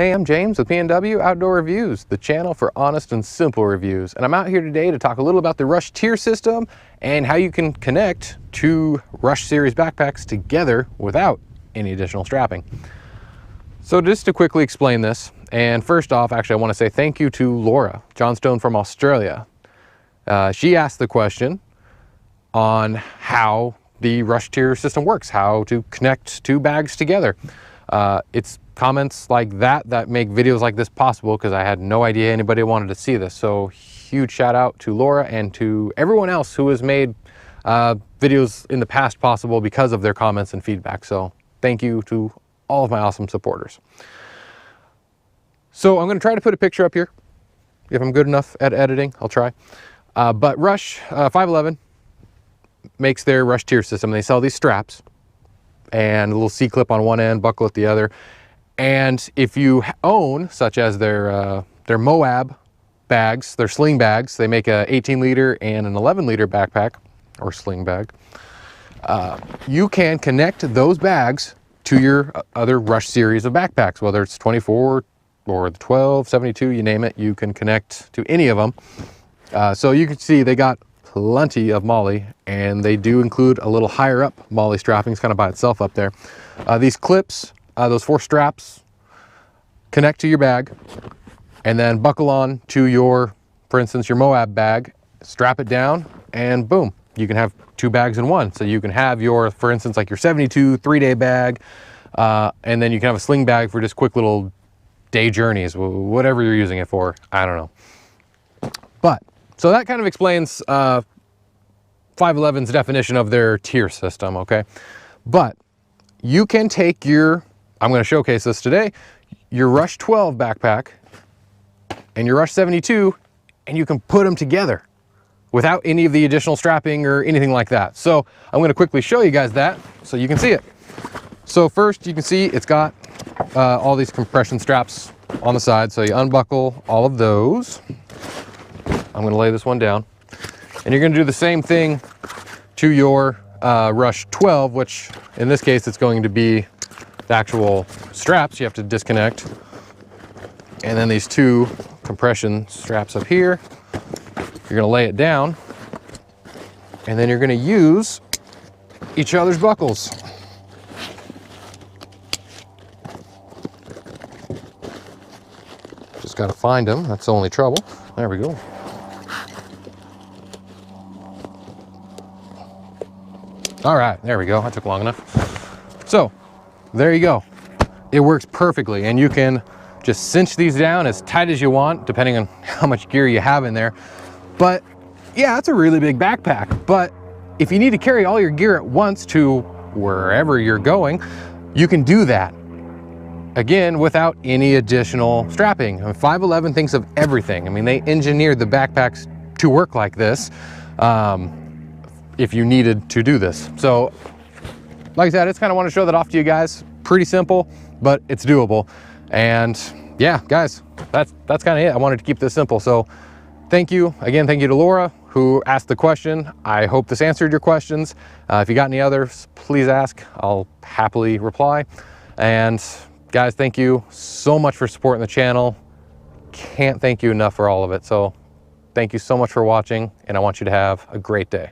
Hey, I'm James with P&W Outdoor Reviews, the channel for honest and simple reviews. And I'm out here today to talk a little about the Rush tier system and how you can connect two Rush series backpacks together without any additional strapping. So just to quickly explain this, and first off, actually, I want to say thank you to Laura Johnstone from Australia. She asked the question on how the Rush tier system works, how to connect two bags together. It's comments like that make videos like this possible, because I had no idea anybody wanted to see this. So huge shout out to Laura and to everyone else who has made videos in the past possible because of their comments and feedback. So thank you to all of my awesome supporters. So I'm going to try to put a picture up here. If I'm good enough at editing, I'll try. But Rush 511 makes their Rush tier system. They sell these straps and a little C-clip on one end, buckle at the other. And if you own, such as their Moab bags, their sling bags, they make a 18-liter and an 11-liter backpack, or sling bag. You can connect those bags to your other Rush series of backpacks, whether it's 24 or the 12, 72, you name it, you can connect to any of them. So you can see they got plenty of MOLLE, and they do include a little higher up MOLLE strapping. It's kind of by itself up there. These clips, those 4 straps, connect to your bag and then buckle on to your, for instance, your Moab bag, strap it down, and boom, you can have 2 bags in one. So you can have your, for instance, like your 72 3-day bag, and then you can have a sling bag for just quick little day journeys, whatever you're using it for. I don't know. But so that kind of explains 511's definition of their tier system, okay? But you can take your, I'm going to showcase this today, your Rush 12 backpack and your Rush 72, and you can put them together without any of the additional strapping or anything like that. So I'm going to quickly show you guys that so you can see it. So first, you can see it's got all these compression straps on the side. So you unbuckle all of those. I'm going to lay this one down, and you're going to do the same thing to your Rush 12, which in this case, it's going to be the actual straps you have to disconnect. And then these 2 compression straps up here, you're going to lay it down, and then you're going to use each other's buckles. Just got to find them. That's the only trouble. There we go. All right, there we go. That took long enough. So there you go. It works perfectly, and you can just cinch these down as tight as you want, depending on how much gear you have in there. But yeah, it's a really big backpack. But if you need to carry all your gear at once to wherever you're going, you can do that. Again, without any additional strapping. I mean, 511 thinks of everything. I mean, they engineered the backpacks to work like this. If you needed to do this. So like I said, I just kind of want to show that off to you guys. Pretty simple, but it's doable. And yeah, guys, that's kind of it. I wanted to keep this simple. So thank you again. Thank you to Laura who asked the question. I hope this answered your questions. If you got any others, please ask. I'll happily reply. And guys, thank you so much for supporting the channel. Can't thank you enough for all of it. So thank you so much for watching, and I want you to have a great day.